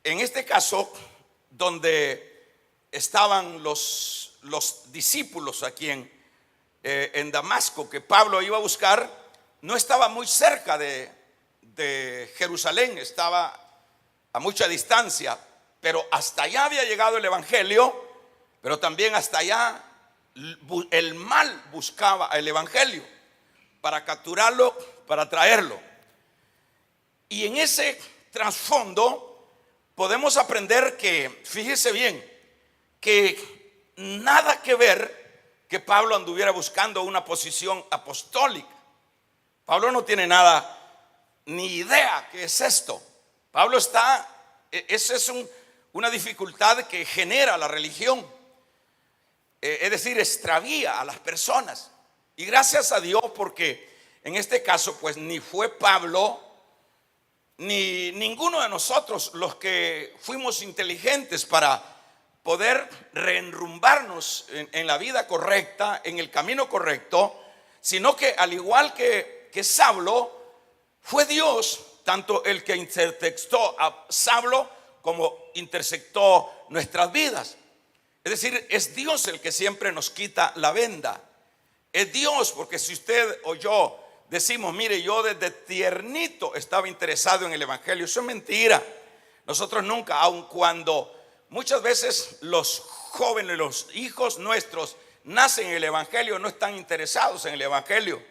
En este caso, donde estaban los discípulos aquí en Damasco, que Pablo iba a buscar, no estaba muy cerca de Jerusalén, estaba a mucha distancia, pero hasta allá había llegado el evangelio, pero también hasta allá el mal buscaba el evangelio para capturarlo, para traerlo. Y en ese trasfondo podemos aprender que, fíjese bien, que nada que ver que Pablo anduviera buscando una posición apostólica. Pablo no tiene nada, ni idea qué es esto. Pablo esa es una dificultad que genera la religión, es decir, extravía a las personas. Y gracias a Dios, porque en este caso pues ni fue Pablo ni ninguno de nosotros los que fuimos inteligentes para poder reenrumbarnos en la vida correcta, en el camino correcto, sino que al igual que Saulo, fue Dios tanto el que intertextó a Saulo como interceptó nuestras vidas. Es decir, es Dios el que siempre nos quita la venda. Es Dios, porque si usted o yo decimos, mire, yo desde tiernito estaba interesado en el evangelio, eso es mentira. Nosotros nunca, aun cuando muchas veces los jóvenes, los hijos nuestros nacen en el evangelio, no están interesados en el evangelio.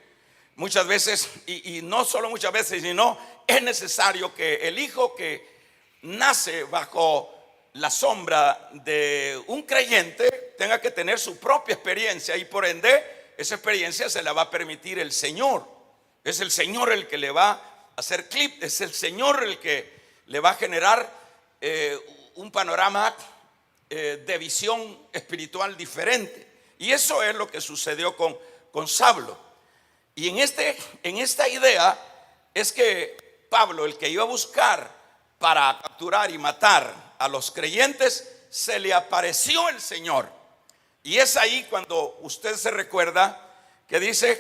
Muchas veces, y no solo muchas veces, sino es necesario que el hijo que nace bajo la sombra de un creyente tenga que tener su propia experiencia, y por ende esa experiencia se la va a permitir el Señor. Es el Señor el que le va a hacer clip, es el Señor el que le va a generar un panorama de visión espiritual diferente. Y eso es lo que sucedió con Saulo. Y en esta idea es que Pablo, el que iba a buscar para capturar y matar a los creyentes, se le apareció el Señor. Y es ahí cuando usted se recuerda que dice,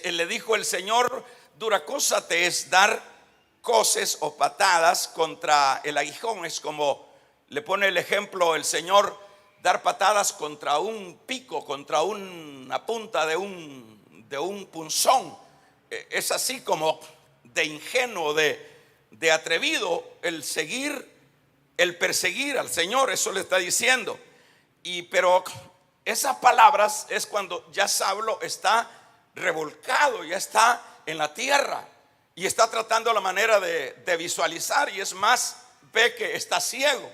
le dijo el Señor, dura cosa te es dar coces o patadas contra el aguijón. Es como le pone el ejemplo el Señor, dar patadas contra un pico, contra una punta de un punzón. Es así como de ingenuo, de atrevido el perseguir al Señor. Eso le está diciendo. Pero esas palabras es cuando ya Saulo está revolcado, ya está en la tierra y está tratando la manera de visualizar, y es más, ve que está ciego.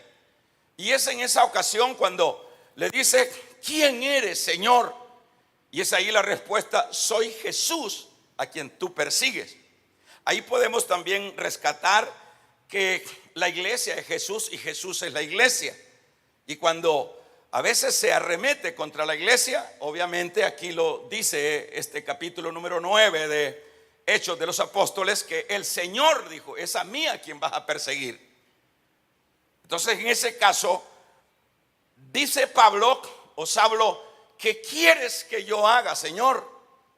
Y es en esa ocasión cuando le dice, ¿quién eres, Señor? Y es ahí la respuesta, soy Jesús a quien tú persigues. Ahí podemos también rescatar que la iglesia es Jesús y Jesús es la iglesia. Y cuando a veces se arremete contra la iglesia, obviamente aquí lo dice este capítulo número 9 de Hechos de los Apóstoles, que el Señor dijo, es a mí a quien vas a perseguir. Entonces en ese caso dice Pablo o Saulo, ¿qué quieres que yo haga, Señor?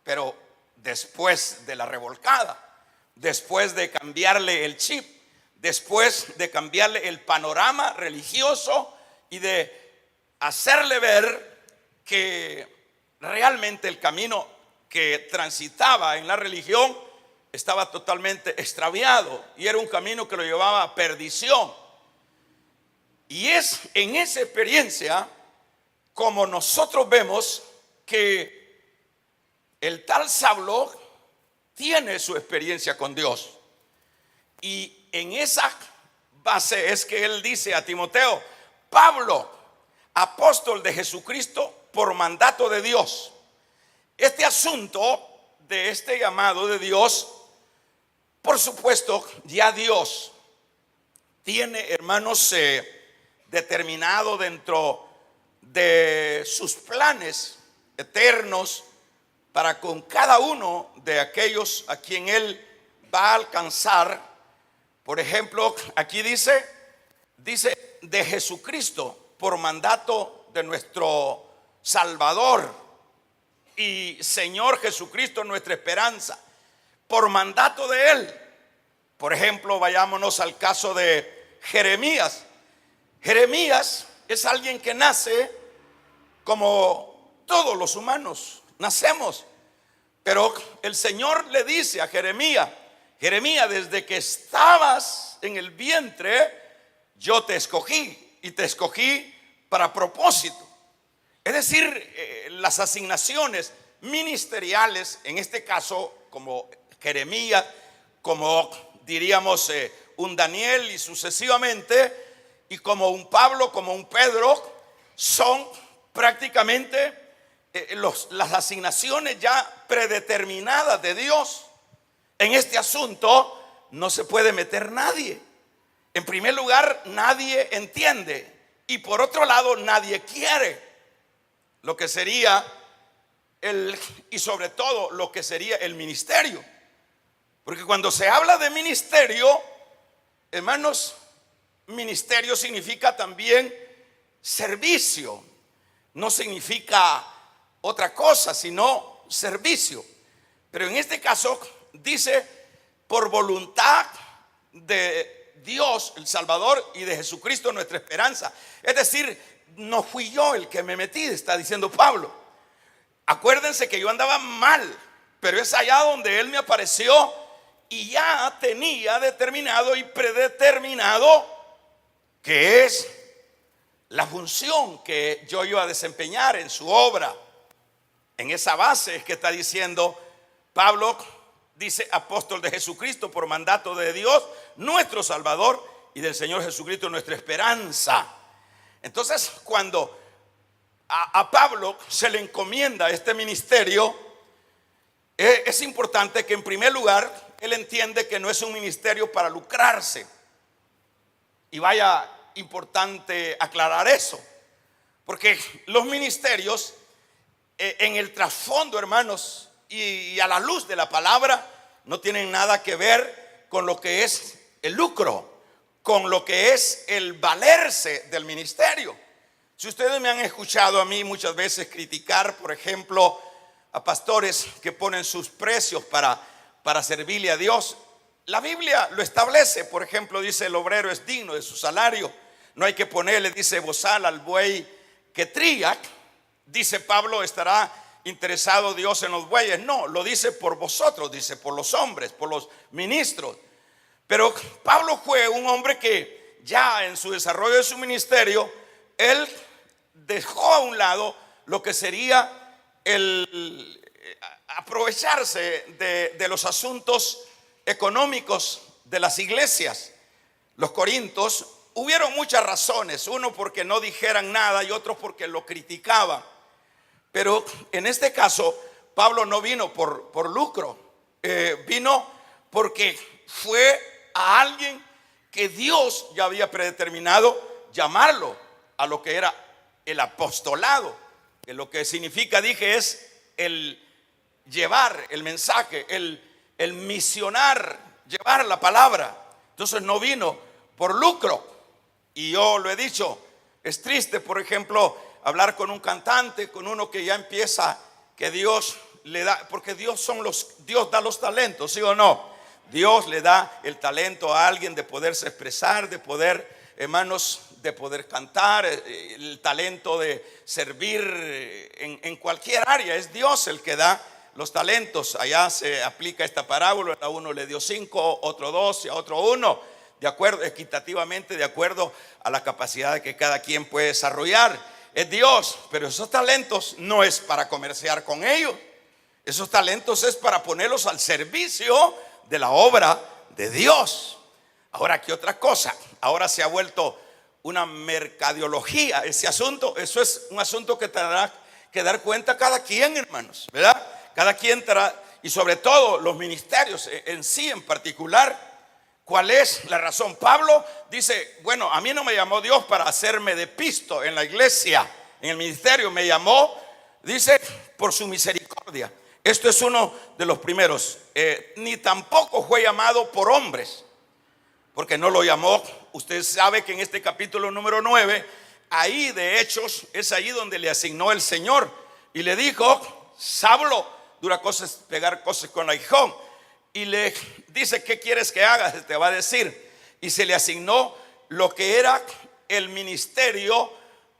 Pero después de la revolcada, después de cambiarle el chip, después de cambiarle el panorama religioso y de hacerle ver que realmente el camino que transitaba en la religión estaba totalmente extraviado y era un camino que lo llevaba a perdición. Y es en esa experiencia como nosotros vemos que el tal Saulo tiene su experiencia con Dios. Y en esa base es que él dice a Timoteo, Pablo, apóstol de Jesucristo por mandato de Dios. Este asunto de este llamado de Dios, por supuesto, ya Dios tiene, hermanos, determinado dentro de sus planes eternos para con cada uno de aquellos a quien Él va a alcanzar. Por ejemplo, aquí dice de Jesucristo por mandato de nuestro Salvador y Señor Jesucristo, nuestra esperanza, por mandato de Él. Por ejemplo, vayámonos al caso de Jeremías. Jeremías es alguien que nace como todos los humanos nacemos, pero el Señor le dice a Jeremías: Jeremías, desde que estabas en el vientre, yo te escogí y te escogí para propósito. Es decir, las asignaciones ministeriales, en este caso como Jeremías, como diríamos un Daniel y sucesivamente, y como un Pablo, como un Pedro, son prácticamente las asignaciones ya predeterminadas de Dios. En este asunto no se puede meter nadie. En primer lugar, nadie entiende, y por otro lado, nadie quiere lo que sería y sobre todo lo que sería el ministerio. Porque cuando se habla de ministerio, hermanos, ministerio significa también servicio. No significa otra cosa sino servicio. Pero en este caso dice: por voluntad de Dios el Salvador y de Jesucristo nuestra esperanza. Es decir, no fui yo el que me metí, está diciendo Pablo. Acuérdense que yo andaba mal, pero es allá donde Él me apareció y ya tenía determinado y predeterminado que es la función que yo iba a desempeñar en su obra. En esa base es que está diciendo Pablo, dice: apóstol de Jesucristo por mandato de Dios nuestro Salvador y del Señor Jesucristo nuestra esperanza. Entonces, cuando a Pablo se le encomienda este ministerio, es importante que en primer lugar él entiende que no es un ministerio para lucrarse. Y vaya importante aclarar eso, porque los ministerios en el trasfondo, hermanos, y a la luz de la palabra, no tienen nada que ver con lo que es el lucro, con lo que es el valerse del ministerio. Si ustedes me han escuchado a mí muchas veces criticar, por ejemplo, a pastores que ponen sus precios para servirle a Dios, la Biblia lo establece. Por ejemplo, dice: el obrero es digno de su salario. No hay que ponerle, dice, bozal al buey que trilla. Dice Pablo: ¿estará interesado Dios en los bueyes? No, lo dice por vosotros, dice por los hombres, por los ministros. Pero Pablo fue un hombre que ya en su desarrollo de su ministerio, él dejó a un lado lo que sería el aprovecharse de los asuntos económicos de las iglesias. Los corintios, hubieron muchas razones, uno porque no dijeran nada y otros porque lo criticaban. Pero en este caso, Pablo no vino por lucro, vino porque fue a alguien que Dios ya había predeterminado llamarlo a lo que era el apostolado, que lo que significa, dije, es el llevar el mensaje, el misionar, llevar la palabra. Entonces no vino por lucro. Y yo lo he dicho, es triste, por ejemplo, hablar con un cantante, con uno que ya empieza, que Dios le da, porque Dios da los talentos, ¿sí o no? Dios le da el talento a alguien de poderse expresar, de poder, hermanos, de poder cantar, el talento de servir en cualquier área. Es Dios el que da los talentos. Allá se aplica esta parábola: a uno le dio 5, otro 2 y a otro 1, de acuerdo, equitativamente, de acuerdo a la capacidad que cada quien puede desarrollar. Es Dios, pero esos talentos no es para comerciar con ellos. Esos talentos es para ponerlos al servicio de la obra de Dios. Ahora, ¿qué otra cosa? Ahora se ha vuelto una mercadología ese asunto. Eso es un asunto que tendrá que dar cuenta cada quien, hermanos, ¿verdad? Cada quien tendrá, y sobre todo los ministerios en sí en particular. ¿Cuál es la razón? Pablo dice: bueno, a mí no me llamó Dios para hacerme de pisto en la iglesia, en el ministerio. Me llamó, dice, por su misericordia. Esto es uno de los primeros. Ni tampoco fue llamado por hombres, porque no lo llamó. Usted sabe que en este capítulo número 9, ahí de Hechos, es ahí donde le asignó el Señor y le dijo: Saulo, dura cosas pegar cosas con aguijón. Y le dice: ¿qué quieres que haga? Te va a decir. Y se le asignó lo que era el ministerio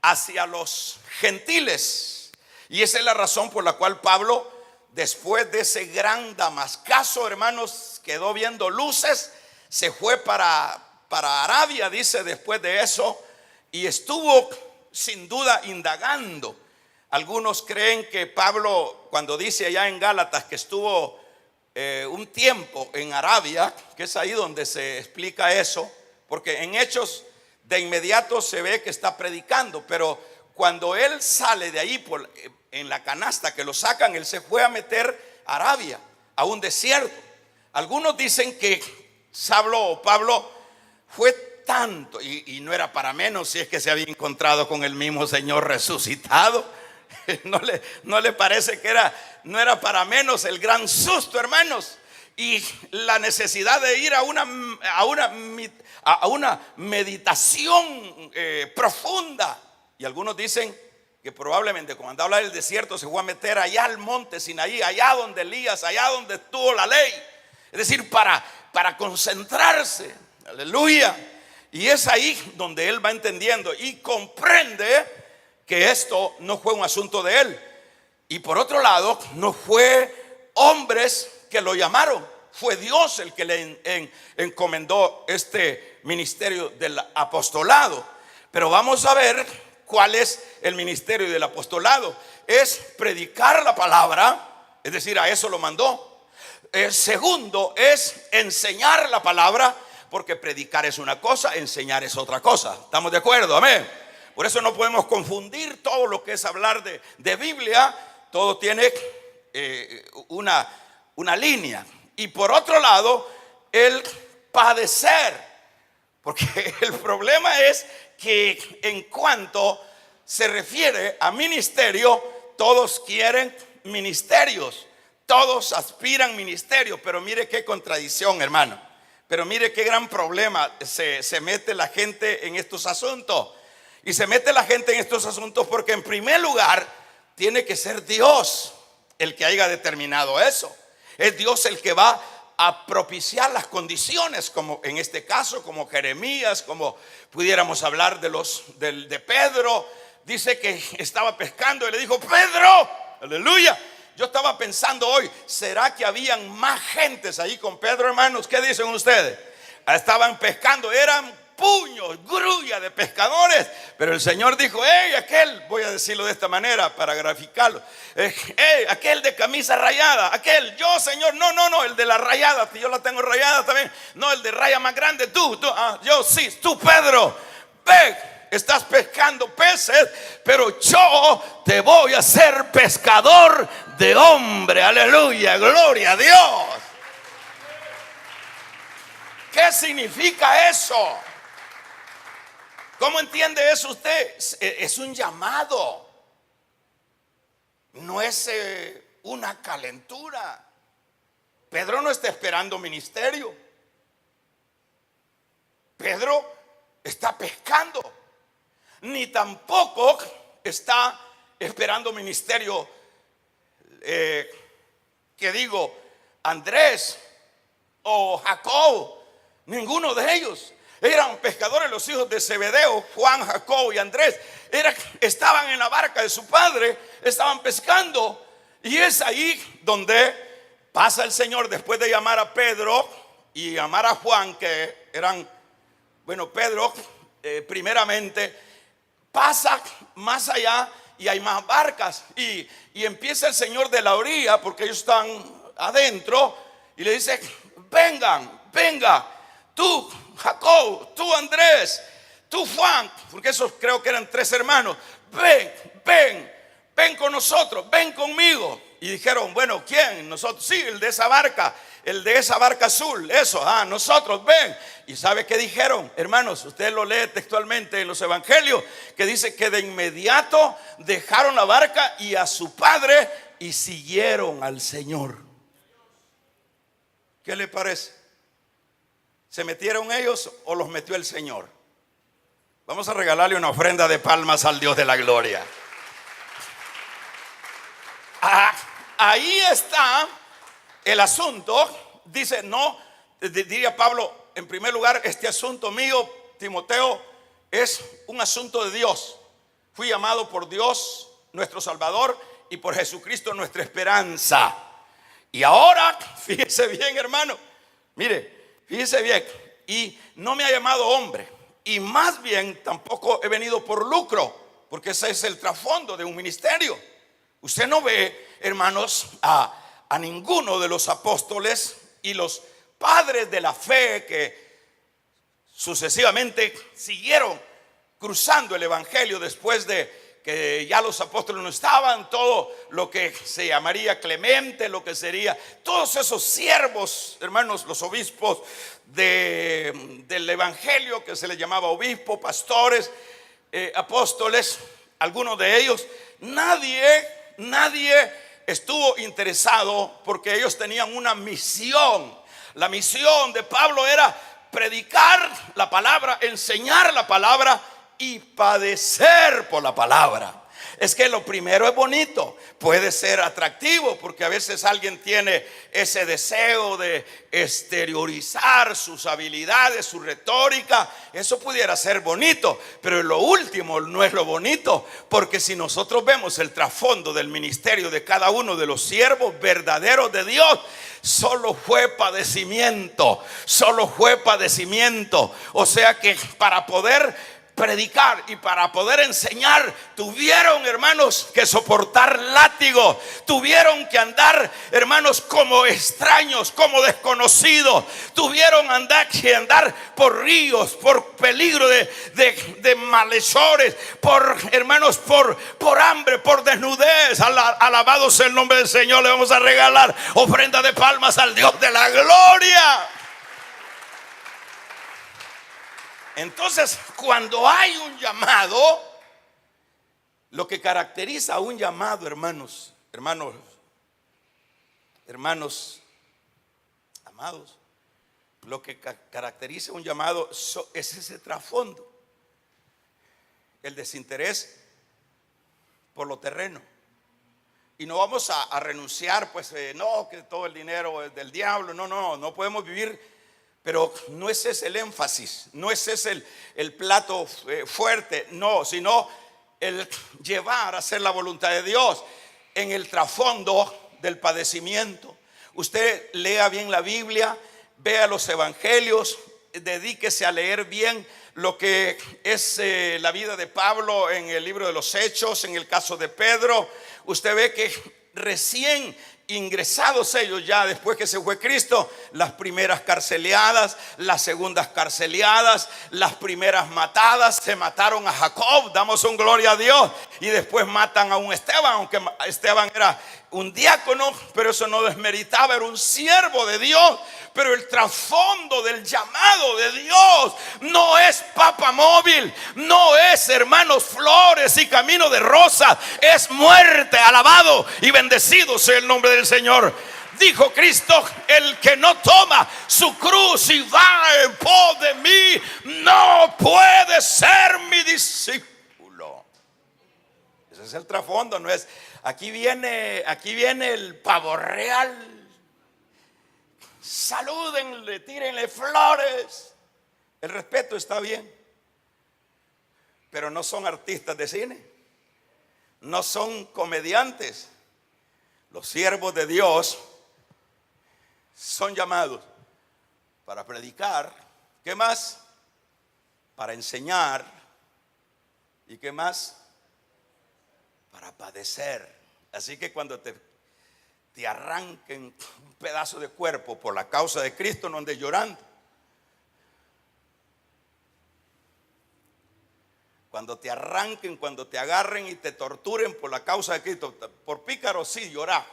hacia los gentiles. Y esa es la razón por la cual Pablo, después de ese gran damascazo, hermanos, quedó viendo luces, se fue para Arabia, dice, después de eso, y estuvo sin duda indagando. Algunos creen que Pablo, cuando dice allá en Gálatas que estuvo un tiempo en Arabia, que es ahí donde se explica eso, porque en Hechos de inmediato se ve que está predicando, pero cuando él sale de ahí en la canasta que lo sacan, él se fue a meter a Arabia, a un desierto. Algunos dicen que Pablo fue tanto, y no era para menos si es que se había encontrado con el mismo Señor resucitado. No le parece que no era para menos el gran susto, hermanos, y la necesidad de ir a una meditación profunda. Y algunos dicen que probablemente cuando habla del desierto se fue a meter allá al monte Sinaí, allá donde Elías, allá donde estuvo la ley, es decir, para concentrarse. Aleluya. Y es ahí donde él va entendiendo y comprende que esto no fue un asunto de él. Y por otro lado, no fue hombres que lo llamaron, fue Dios el que le encomendó este ministerio del apostolado. Pero vamos a ver cuál es el ministerio del apostolado. Es predicar la palabra, es decir, a eso lo mandó. Segundo, es enseñar la palabra, porque predicar es una cosa, enseñar es otra cosa. ¿Estamos de acuerdo? Amén. Por eso no podemos confundir todo lo que es hablar de Biblia. Todo tiene una línea. Y por otro lado, el padecer. Porque el problema es que en cuanto se refiere a ministerio, todos quieren ministerios. Todos aspiran ministerios. Pero mire qué contradicción, hermano. Pero mire qué gran problema se mete la gente en estos asuntos. Y se mete la gente en estos asuntos porque en primer lugar tiene que ser Dios el que haya determinado eso. Es Dios el que va a propiciar las condiciones, como en este caso, como Jeremías, como pudiéramos hablar de Pedro. Dice que estaba pescando y le dijo: Pedro, aleluya. Yo estaba pensando hoy, ¿será que habían más gentes ahí con Pedro, hermanos? ¿Qué dicen ustedes? Estaban pescando, eran puños, grulla de pescadores, pero el Señor dijo: aquel, voy a decirlo de esta manera para graficarlo, aquel de camisa rayada, aquel, yo, Señor, no, el de la rayada, yo la tengo rayada también, no, el de raya más grande, tú, yo sí, tú, Pedro, ve, estás pescando peces, pero yo te voy a hacer pescador de hombre. Aleluya, gloria a Dios. ¿Qué significa eso? ¿Cómo entiende eso usted? Es un llamado, no es una calentura. Pedro no está esperando ministerio. Pedro está pescando, ni tampoco está esperando ministerio. Que digo, Andrés o Jacob, ninguno de ellos. Eran pescadores los hijos de Zebedeo, Juan, Jacob y Andrés. Estaban en la barca de su padre, estaban pescando. Y es ahí donde pasa el Señor después de llamar a Pedro y llamar a Juan, que eran, Pedro primeramente pasa más allá y hay más barcas. Y empieza el Señor de la orilla, porque ellos están adentro, y le dice: venga, tú Jacob, tú Andrés, tú Juan, porque esos creo que eran 3 hermanos, ven con nosotros, ven conmigo. Y dijeron: bueno, ¿quién? Nosotros. Sí, el de esa barca azul, eso, nosotros, ven. ¿Y sabe qué dijeron, hermanos? Usted lo lee textualmente en los evangelios, que dice que de inmediato dejaron la barca y a su padre y siguieron al Señor. ¿Qué le parece? ¿Se metieron ellos o los metió el Señor? Vamos a regalarle una ofrenda de palmas al Dios de la gloria. Ahí está el asunto. Dice: no, diría Pablo, en primer lugar, este asunto mío Timoteo, es un asunto de Dios. Fui llamado por Dios, nuestro Salvador, y por Jesucristo, nuestra esperanza. Y ahora, fíjese bien, hermano, mire, fíjese bien, y no me ha llamado hombre, y más bien tampoco he venido por lucro, porque ese es el trasfondo de un ministerio. Usted no ve, hermanos, a ninguno de los apóstoles y los padres de la fe que sucesivamente siguieron cruzando el evangelio después de que ya los apóstoles no estaban, todo lo que se llamaría Clemente, lo que sería todos esos siervos, hermanos, los obispos del evangelio, que se les llamaba obispo, pastores, apóstoles, algunos de ellos, nadie estuvo interesado, porque ellos tenían una misión. La misión de Pablo era predicar la palabra, enseñar la palabra y padecer por la palabra. Es que lo primero es bonito, puede ser atractivo, porque a veces alguien tiene ese deseo de exteriorizar sus habilidades, su retórica. Eso pudiera ser bonito, pero lo último no es lo bonito, porque si nosotros vemos el trasfondo del ministerio de cada uno de los siervos verdaderos de Dios, solo fue padecimiento, solo fue padecimiento. O sea que para poder predicar y para poder enseñar, tuvieron, hermanos, que soportar látigo, tuvieron que andar, hermanos, como extraños, como desconocidos, tuvieron que andar por ríos, por peligro de malhechores, por, hermanos, por hambre, por desnudez. Alabado sea el nombre del Señor. Le vamos a regalar ofrenda de palmas al Dios de la gloria. Entonces, cuando hay un llamado, lo que caracteriza a un llamado, hermanos amados, lo que caracteriza un llamado es ese trasfondo, el desinterés por lo terreno. Y no vamos a renunciar, pues no, que todo el dinero es del diablo. No podemos vivir. Pero no ese es el énfasis, no ese es el plato fuerte, no, sino el llevar a hacer la voluntad de Dios en el trasfondo del padecimiento. Usted lea bien la Biblia, vea los evangelios, dedíquese a leer bien lo que es la vida de Pablo en el libro de los Hechos, en el caso de Pedro. Usted ve que recién ingresados ellos, ya después que se fue Cristo, las primeras carceleadas, las segundas carceleadas, las primeras matadas, se mataron a Jacob, damos un gloria a Dios, y después matan a un Esteban, aunque Esteban era un diácono, pero eso no desmeritaba, era un siervo de Dios. Pero el trasfondo del llamado de Dios no es papa móvil, no es, hermanos, flores y camino de rosas, es muerte. Alabado y bendecido sea el nombre del Señor. Dijo Cristo: el que no toma su cruz y va en pos de mí, no puede ser mi discípulo. Ese es el trasfondo, no es aquí viene el pavo real. Salúdenle, tírenle flores. El respeto está bien, pero no son artistas de cine, no son comediantes. Los siervos de Dios son llamados para predicar. ¿Qué más? Para enseñar. ¿Y qué más? Para padecer. Así que cuando te arranquen un pedazo de cuerpo por la causa de Cristo, no andes llorando. Cuando te arranquen, cuando te agarren y te torturen por la causa de Cristo, por pícaro sí llorar,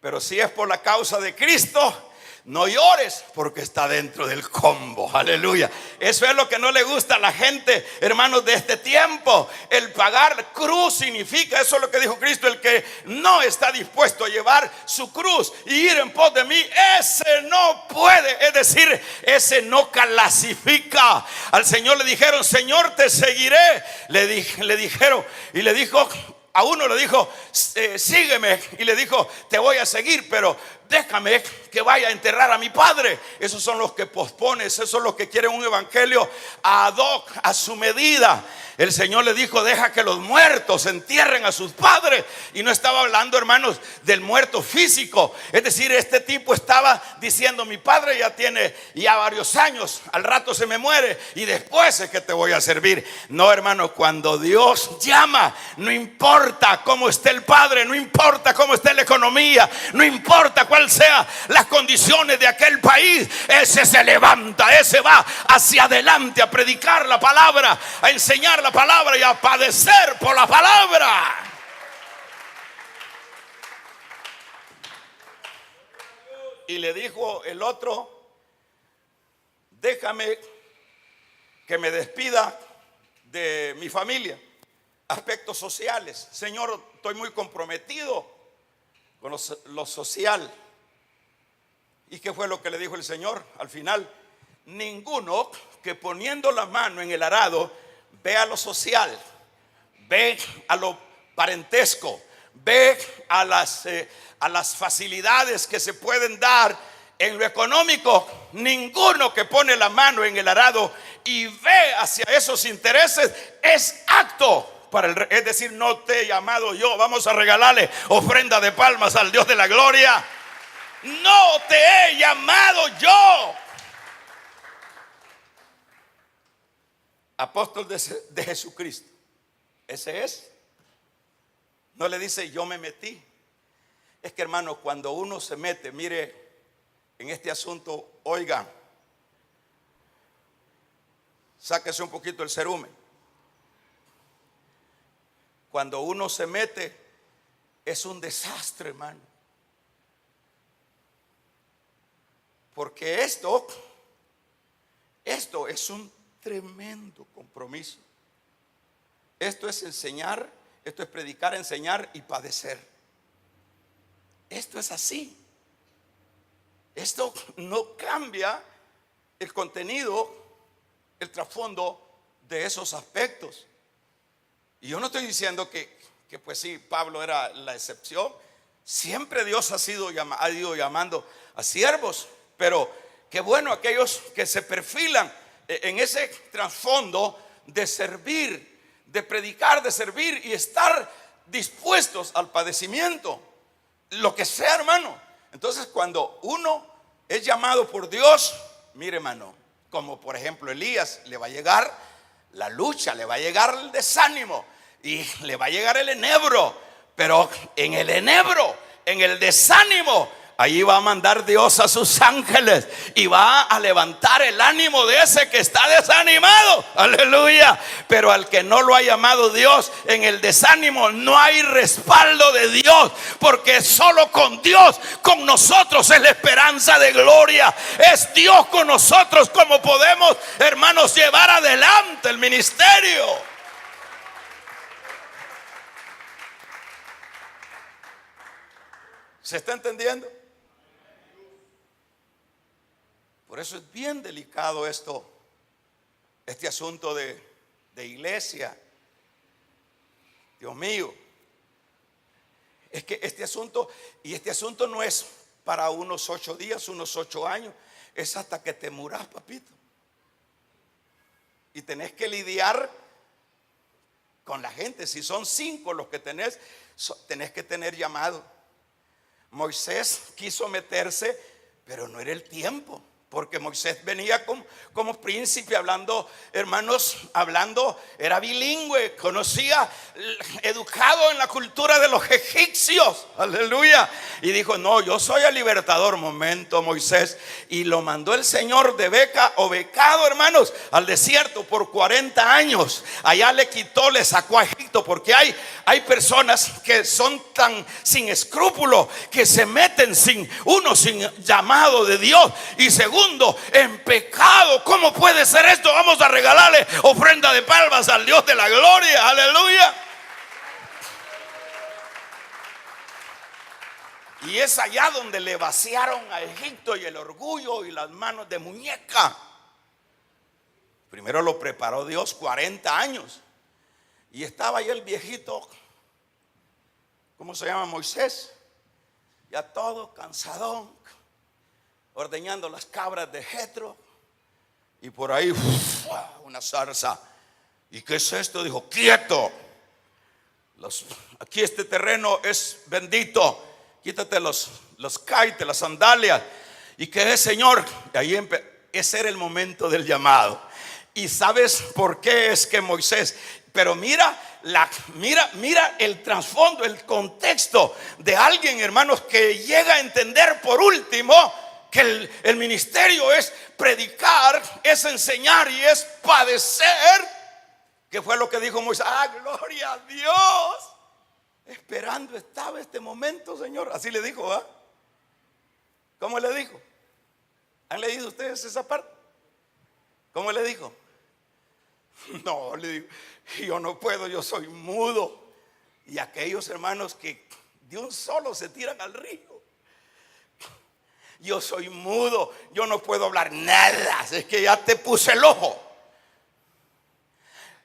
pero si es por la causa de Cristo, no llores, porque está dentro del combo. Aleluya. Eso es lo que no le gusta a la gente, hermanos, de este tiempo. El pagar cruz significa, eso es lo que dijo Cristo: el que no está dispuesto a llevar su cruz y ir en pos de mí, ese no puede. Es decir, ese no clasifica. Al Señor le dijeron: Señor, te seguiré. Le dijeron y le dijo: a uno le dijo, sígueme, y le dijo, te voy a seguir, pero déjame que vaya a enterrar a mi padre. Esos son los que posponen, esos son los que quieren un evangelio ad hoc, a su medida. El Señor le dijo, deja que los muertos entierren a sus padres. Y no estaba hablando, hermanos, del muerto físico. Es decir, este tipo estaba diciendo, mi padre ya tiene ya varios años, al rato se me muere y después es que te voy a servir. No, hermanos, cuando Dios llama, no importa cómo esté el padre, no importa cómo esté la economía, no importa cuál sean las condiciones de aquel país, ese se levanta, ese va hacia adelante a predicar la palabra, a enseñar la palabra y a padecer por la palabra. Y le dijo el otro, déjame que me despida de mi familia. Aspectos sociales. Señor, estoy muy comprometido con lo social. ¿Y qué fue lo que le dijo el Señor? Al final, ninguno que poniendo la mano en el arado ve a lo social, ve a lo parentesco, ve a las facilidades que se pueden dar en lo económico. Ninguno que pone la mano en el arado y ve hacia esos intereses es apto para el rey. Es decir, no te he llamado yo. Vamos a regalarle ofrenda de palmas al Dios de la gloria. No te he llamado yo. Apóstol de Jesucristo. Ese es. No le dice yo me metí. Es que, hermano, cuando uno se mete, mire, en este asunto, oiga, sáquese un poquito el cerumen. Cuando uno se mete, es un desastre, hermano. Porque esto es un tremendo compromiso. Esto es enseñar, esto es predicar, enseñar y padecer. Esto es así. Esto no cambia el contenido, el trasfondo de esos aspectos. Y yo no estoy diciendo que pues sí, Pablo era la excepción. Siempre Dios ha ido llamando a siervos. Pero qué bueno aquellos que se perfilan en ese trasfondo de servir, de predicar, de servir y estar dispuestos al padecimiento, lo que sea, hermano. Entonces, cuando uno es llamado por Dios, mire, hermano, como por ejemplo Elías, le va a llegar la lucha, le va a llegar el desánimo y le va a llegar el enebro. Pero en el enebro, en el desánimo, ahí va a mandar Dios a sus ángeles y va a levantar el ánimo de ese que está desanimado. Aleluya. Pero al que no lo ha llamado Dios, en el desánimo no hay respaldo de Dios, porque solo con Dios, con nosotros es la esperanza de gloria. Es Dios con nosotros como podemos, hermanos, llevar adelante el ministerio. ¿Se está entendiendo? Por eso es bien delicado este asunto de iglesia. Dios mío, es que este asunto no es para unos 8 días, unos 8 años, es hasta que te muras, papito. Y tenés que lidiar con la gente. Si son 5 los que tenés que tener llamado. Moisés quiso meterse, pero no era el tiempo. Porque Moisés venía como príncipe hablando, hermanos, era bilingüe, conocía, educado en la cultura de los egipcios, aleluya. Y dijo, no, yo soy el libertador. Momento, Moisés. Y lo mandó el Señor de beca o becado, hermanos, al desierto por 40 años. Allá le sacó a Egipto, porque hay personas que son tan sin escrúpulos, que se meten sin llamado de Dios. Y segundo, en pecado. ¿Cómo puede ser esto? Vamos a regalarle ofrenda de palmas al Dios de la gloria. Aleluya. Y es allá donde le vaciaron a Egipto y el orgullo y las manos de muñeca. Primero lo preparó Dios 40 años. Y estaba ahí el viejito ¿cómo se llama? Moisés, ya todo cansadón, ordeñando las cabras de Jetro, y por ahí una zarza. ¿Y qué es esto? Dijo, quieto, aquí este terreno es bendito, quítate los caites, las sandalias. ¿Y qué es, Señor? Y ahí ese era el momento del llamado. ¿Y sabes por qué es que Moisés? Pero mira el trasfondo, el contexto de alguien, hermanos, que llega a entender por último que el ministerio es predicar, es enseñar y es padecer. ¿Qué fue lo que dijo Moisés? Gloria a Dios. Esperando estaba este momento, Señor. Así le dijo, ¿ah? ¿Cómo le dijo? ¿Han leído ustedes esa parte? ¿Cómo le dijo? No, le digo, yo no puedo, yo soy mudo. Y aquellos hermanos que de un solo se tiran al río. Yo soy mudo, yo no puedo hablar nada, es que ya te puse el ojo.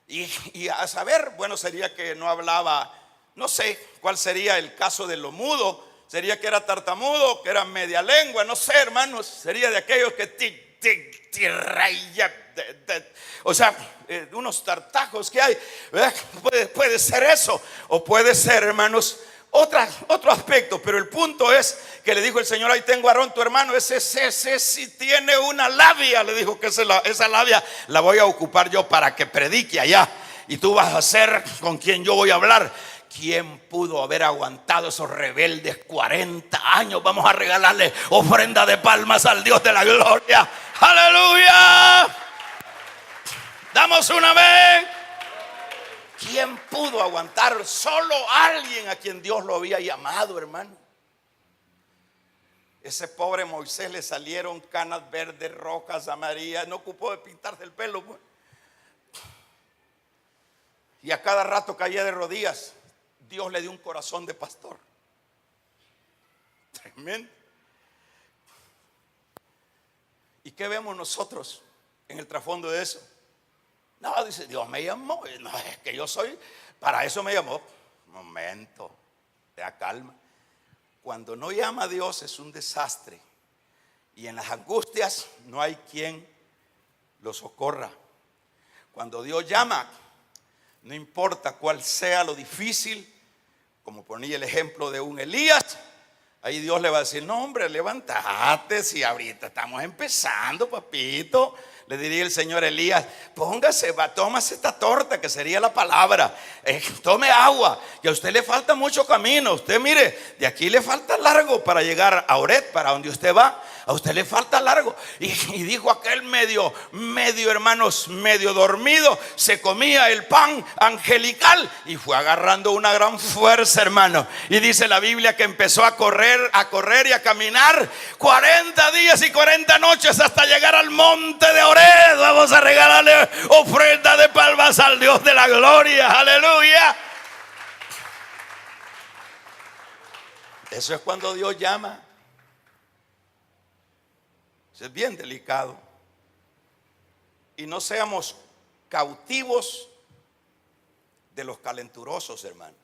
Y a saber, bueno, sería que no hablaba, no sé cuál sería el caso de lo mudo. Sería que era tartamudo, que era media lengua, no sé, hermanos. Sería de aquellos que o sea, unos tartajos que hay. Puede ser eso, o puede ser, hermanos, otro aspecto. Pero el punto es que le dijo el Señor: ahí tengo a Aarón tu hermano, ese si tiene una labia. Le dijo que esa labia la voy a ocupar yo para que predique allá, y tú vas a ser con quien yo voy a hablar. ¿Quién pudo haber aguantado esos rebeldes 40 años? Vamos a regalarle ofrenda de palmas al Dios de la gloria. ¡Aleluya! Damos una vez. ¿Quién pudo aguantar? Solo alguien a quien Dios lo había llamado, hermano. Ese pobre Moisés le salieron canas verdes, rojas, amarillas. No ocupó de pintarse el pelo, pues. Y a cada rato caía de rodillas. Dios le dio un corazón de pastor. Tremendo. ¿Y qué vemos nosotros en el trasfondo de eso? No, dice, Dios me llamó. No, es que yo soy, para eso me llamó. Momento, te da calma. Cuando no llama a Dios es un desastre. Y en las angustias no hay quien lo socorra. Cuando Dios llama, no importa cuál sea lo difícil, como ponía el ejemplo de un Elías, ahí Dios le va a decir: no, hombre, levántate, si ahorita estamos empezando, papito. Le diría el Señor a Elías: póngase, tómase esta torta, que sería la palabra, tome agua, que a usted le falta mucho camino. Usted mire, de aquí le falta largo para llegar a Oret, para donde usted va. A usted le falta largo. Y dijo aquel medio hermanos, medio dormido, se comía el pan angelical y fue agarrando una gran fuerza, hermano. Y dice la Biblia que empezó a correr y a caminar 40 días y 40 noches hasta llegar al monte de Ored. Vamos a regalarle ofrenda de palmas al Dios de la gloria. Aleluya. Eso es cuando Dios llama. Es bien delicado. Y no seamos cautivos de los calenturosos, hermano.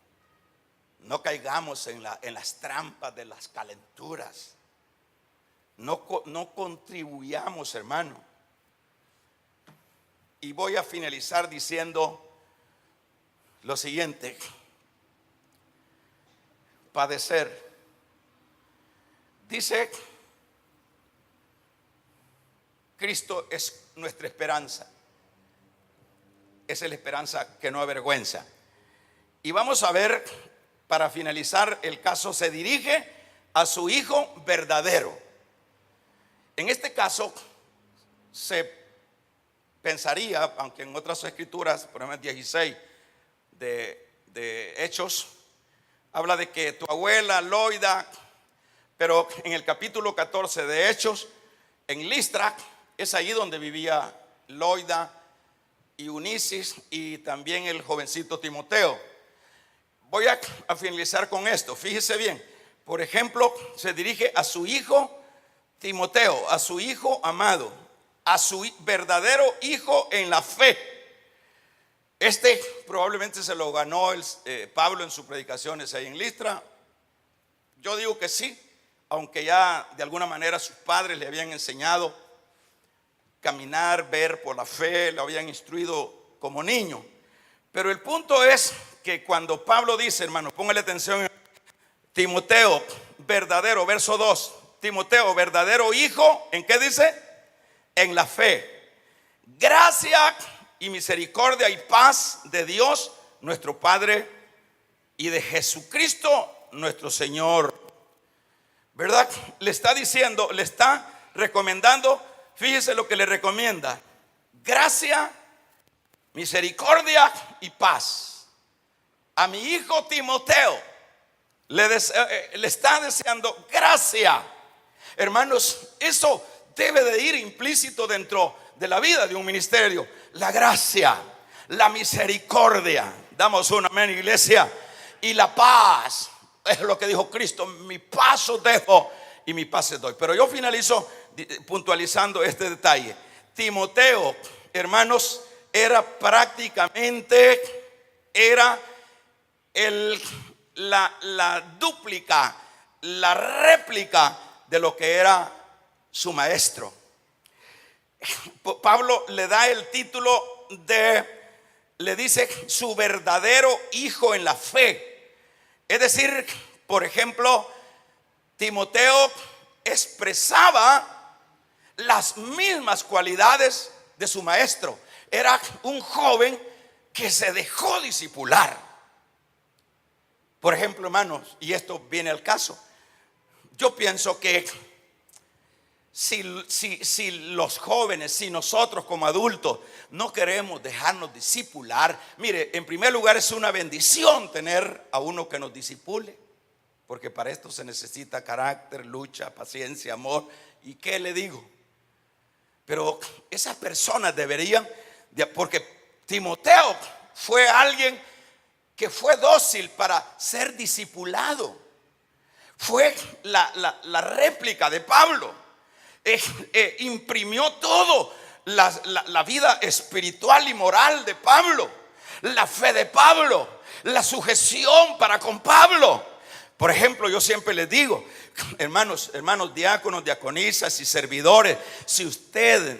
No caigamos en las trampas de las calenturas. No contribuyamos, hermano. Y voy a finalizar diciendo lo siguiente: padecer. Dice: Cristo es nuestra esperanza. Esa es la esperanza que no avergüenza. Y vamos a ver, para finalizar, el caso se dirige a su Hijo verdadero. En este caso se pensaría, aunque en otras escrituras, por ejemplo 16 de Hechos, habla de que tu abuela Loida, pero en el capítulo 14 de Hechos, en Listra, es ahí donde vivía Loida y Unicis y también el jovencito Timoteo. Voy a finalizar con esto. Fíjese bien. Por ejemplo, se dirige a su hijo Timoteo, a su hijo amado, a su verdadero hijo en la fe. Probablemente se lo ganó Pablo en sus predicaciones ahí en Listra. Yo digo que sí, aunque ya de alguna manera sus padres le habían enseñado caminar, ver por la fe, lo habían instruido como niño. Pero el punto es que cuando Pablo dice, hermano, póngale atención, Timoteo, verdadero, verso 2, Timoteo, verdadero hijo, ¿en qué dice? En la fe. Gracia y misericordia y paz de Dios, nuestro Padre, y de Jesucristo, nuestro Señor. ¿Verdad? Le está diciendo, le está recomendando, fíjese lo que le recomienda: gracia, misericordia y paz. A mi hijo Timoteo le está deseando gracia. Hermanos, eso debe de ir implícito dentro de la vida de un ministerio. La gracia, la misericordia. Damos un amén, iglesia. Y la paz. Es lo que dijo Cristo: mi paz os dejo y mi paz os doy. Pero yo finalizo puntualizando este detalle. Timoteo, hermanos, era prácticamente la dúplica, la réplica de lo que era su maestro. Pablo le da el título le dice su verdadero hijo en la fe. Es decir, por ejemplo, Timoteo expresaba las mismas cualidades de su maestro. Era un joven que se dejó discipular. Por ejemplo, hermanos, y esto viene al caso, yo pienso que si los jóvenes, si nosotros como adultos no queremos dejarnos discipular, mire, en primer lugar es una bendición tener a uno que nos discipule, porque para esto se necesita carácter, lucha, paciencia, amor. ¿Y qué le digo? Pero esas personas deberían, porque Timoteo fue alguien que fue dócil para ser discipulado. Fue la réplica de Pablo. Imprimió todo, la vida espiritual y moral de Pablo, la fe de Pablo, la sujeción para con Pablo. Por ejemplo, yo siempre les digo, hermanos diáconos, diaconisas y servidores, si usted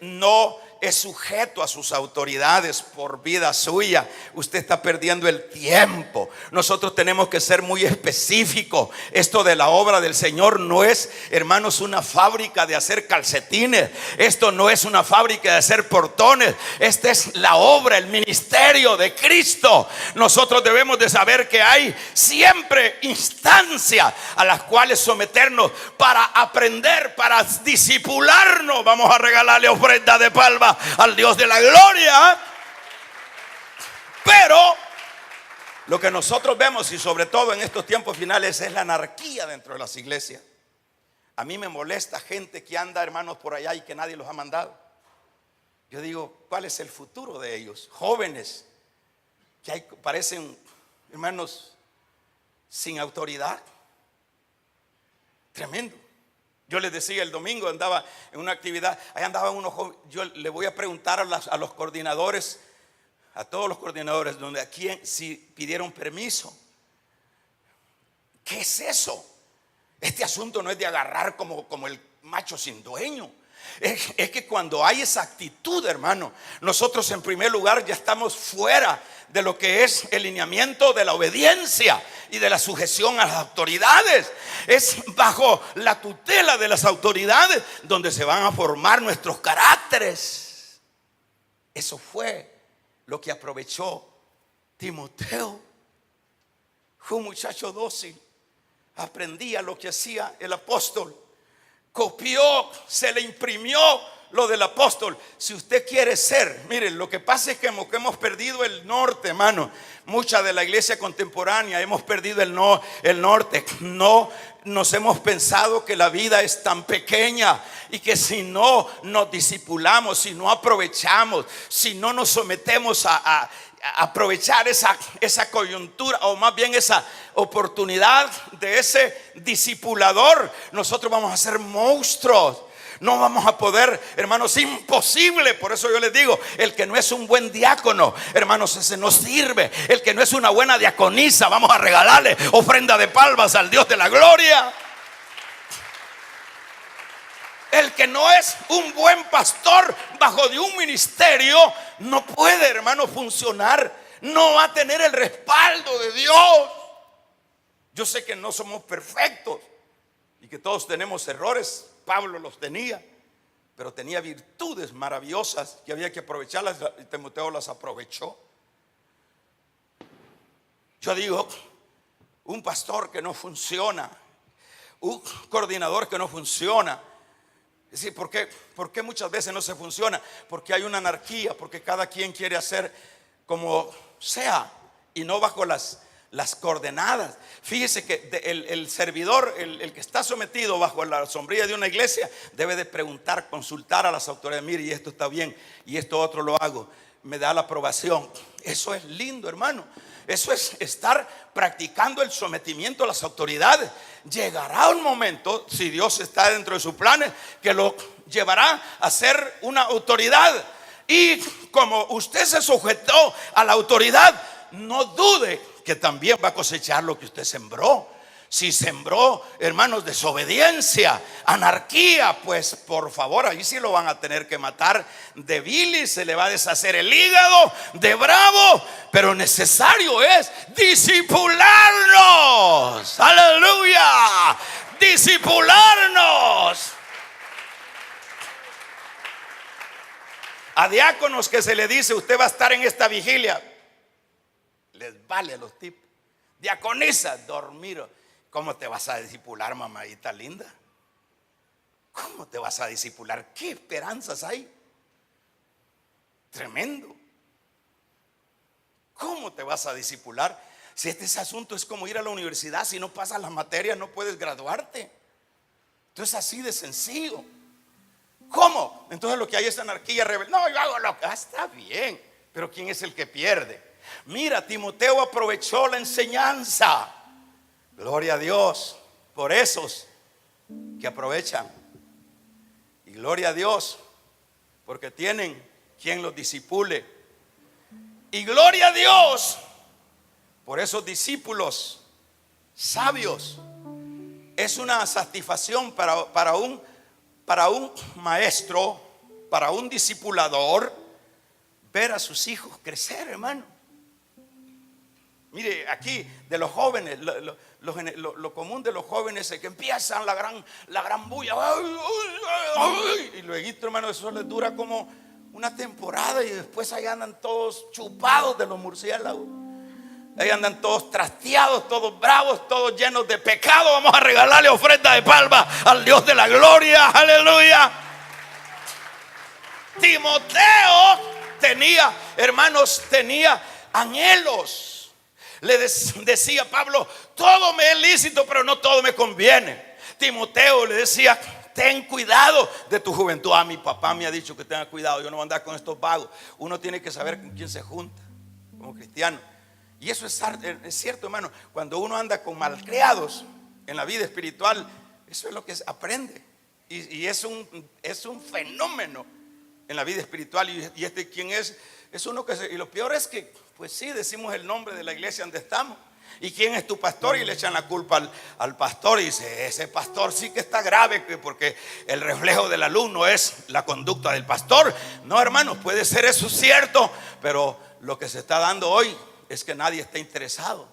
no es sujeto a sus autoridades por vida suya, usted está perdiendo el tiempo. Nosotros tenemos que ser muy específicos. Esto de la obra del Señor no es, hermanos, una fábrica de hacer calcetines. Esto no es una fábrica de hacer portones. Esta es la obra, el ministerio de Cristo. Nosotros debemos de saber que hay siempre instancias a las cuales someternos para aprender, para discipularnos. Vamos a regalarle ofrenda de palma al Dios de la gloria. Pero lo que nosotros vemos, y sobre todo en estos tiempos finales, es la anarquía dentro de las iglesias. A mí me molesta gente que anda, hermanos, por allá y que nadie los ha mandado. Yo digo, ¿cuál es el futuro de ellos? Jóvenes que parecen, hermanos, sin autoridad. Tremendo. Yo les decía el domingo, andaba en una actividad, ahí andaban unos jóvenes. Yo le voy a preguntar a los coordinadores, a todos los coordinadores, donde aquí si pidieron permiso. ¿Qué es eso? Este asunto no es de agarrar como el macho sin dueño. Es que cuando hay esa actitud, hermano, nosotros en primer lugar ya estamos fuera de lo que es el lineamiento de la obediencia y de la sujeción a las autoridades. Es bajo la tutela de las autoridades donde se van a formar nuestros caracteres. Eso fue lo que aprovechó Timoteo. Fue un muchacho dócil, aprendía lo que hacía el apóstol, copió, se le imprimió lo del apóstol. Si usted quiere ser, miren, lo que pasa es que hemos perdido el norte, hermano. Mucha de la iglesia contemporánea hemos perdido el norte. No nos hemos pensado que la vida es tan pequeña y que si no nos discipulamos, si no aprovechamos, si no nos sometemos a aprovechar esa coyuntura, o más bien esa oportunidad de ese discipulador, nosotros vamos a ser monstruos. No vamos a poder, hermanos, imposible. Por eso yo les digo, el que no es un buen diácono, hermanos, ese no sirve. El que no es una buena diaconisa, vamos a regalarle ofrenda de palmas al Dios de la gloria. El que no es un buen pastor bajo de un ministerio, no puede, hermano, funcionar. No va a tener el respaldo de Dios. Yo sé que no somos perfectos y que todos tenemos errores. Pablo los tenía, pero tenía virtudes maravillosas que había que aprovecharlas, y Timoteo las aprovechó. Yo digo, un pastor que no funciona, un coordinador que no funciona. Sí, ¿por qué muchas veces no se funciona? Porque hay una anarquía, porque cada quien quiere hacer como sea y no bajo las coordenadas. Fíjese que el servidor, el que está sometido bajo la sombrilla de una iglesia, debe de preguntar, consultar a las autoridades. Mire, y esto está bien, y esto otro lo hago, me da la aprobación. Eso es lindo, hermano. Eso es estar practicando el sometimiento a las autoridades. Llegará un momento, si Dios está dentro de sus planes, que lo llevará a ser una autoridad. Y como usted se sujetó a la autoridad, no dude que también va a cosechar lo que usted sembró. Si sembró, hermanos, desobediencia, anarquía, pues por favor, ahí sí lo van a tener que matar de bilis, se le va a deshacer el hígado de bravo. Pero necesario es disipularnos. Aleluya, disipularnos. A diáconos que se le dice, usted va a estar en esta vigilia, les vale los tipos. Diaconisa, dormir. ¿Cómo te vas a discipular, mamadita linda? ¿Cómo te vas a discipular? ¿Qué esperanzas hay? Tremendo. ¿Cómo te vas a discipular? Si ese asunto es como ir a la universidad, si no pasas las materias no puedes graduarte. Entonces así de sencillo. ¿Cómo? Entonces lo que hay es anarquía, rebelión. No, yo hago lo que está bien, pero ¿quién es el que pierde? Mira, Timoteo aprovechó la enseñanza. Gloria a Dios por esos que aprovechan. Y gloria a Dios porque tienen quien los discipule. Y gloria a Dios por esos discípulos sabios. Es una satisfacción para un maestro, para un discipulador, ver a sus hijos crecer, hermano. Mire, aquí de los jóvenes, lo común de los jóvenes es que empiezan la gran bulla. Y luego, hermano, eso les dura como una temporada y después ahí andan todos chupados de los murciélagos. Ahí andan todos trasteados, todos bravos, todos llenos de pecado. Vamos a regalarle ofrenda de palma al Dios de la gloria. Aleluya. Timoteo tenía, hermanos, tenía anhelos. Le decía Pablo, todo me es lícito, pero no todo me conviene. Timoteo le decía, ten cuidado de tu juventud. Mi papá me ha dicho que tenga cuidado, yo no voy a andar con estos vagos. Uno tiene que saber con quién se junta como cristiano. Y eso es cierto, hermano. Cuando uno anda con malcriados en la vida espiritual, eso es lo que aprende. Y es un fenómeno en la vida espiritual. Y este quién es uno que y lo peor es que, pues sí, decimos el nombre de la iglesia donde estamos. ¿Y quién es tu pastor? Y le echan la culpa al pastor y dice, ese pastor sí que está grave, porque el reflejo del alumno es la conducta del pastor. No, hermanos, puede ser eso cierto, pero lo que se está dando hoy es que nadie está interesado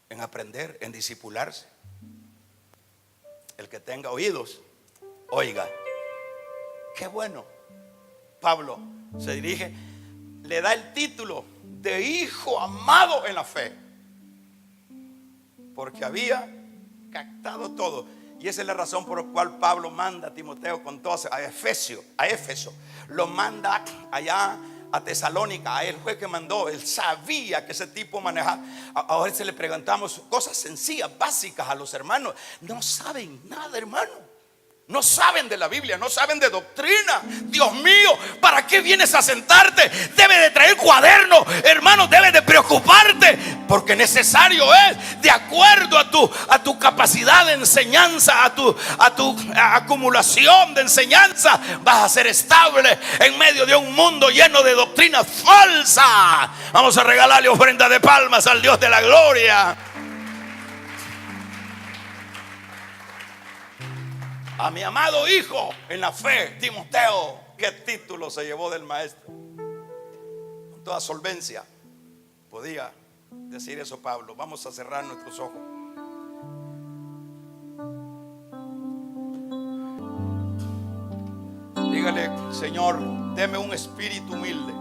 en aprender, en discipularse. El que tenga oídos, oiga. Qué bueno. Pablo se dirige, le da el título de hijo amado en la fe, porque había captado todo. Y esa es la razón por la cual Pablo manda a Timoteo con todos a Éfeso. Lo manda allá a Tesalónica. A él fue que mandó. Él sabía que ese tipo manejaba. Ahora se le preguntamos cosas sencillas, básicas a los hermanos. No saben nada, hermano. No saben de la Biblia, no saben de doctrina. Dios mío, ¿para qué vienes a sentarte? Debe de traer cuaderno, hermano, debe de preocuparte. Porque necesario es, de acuerdo a tu capacidad de enseñanza, a tu acumulación de enseñanza, vas a ser estable en medio de un mundo lleno de doctrinas falsas. Vamos a regalarle ofrenda de palmas al Dios de la gloria. A mi amado hijo en la fe, Timoteo, ¿qué título se llevó del maestro? Con toda solvencia podía decir eso Pablo. Vamos a cerrar nuestros ojos. Dígale: Señor, deme un espíritu humilde.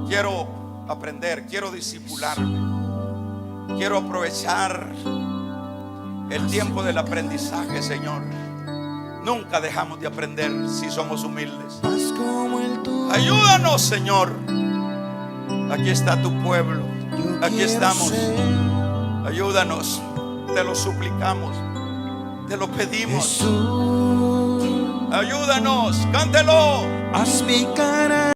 Quiero aprender, quiero discipularme, quiero aprovechar el tiempo del aprendizaje, Señor. Nunca dejamos de aprender si somos humildes. Ayúdanos, Señor. Aquí está tu pueblo. Aquí estamos. Ayúdanos. Te lo suplicamos. Te lo pedimos. Ayúdanos. Cántelo. Haz mi cara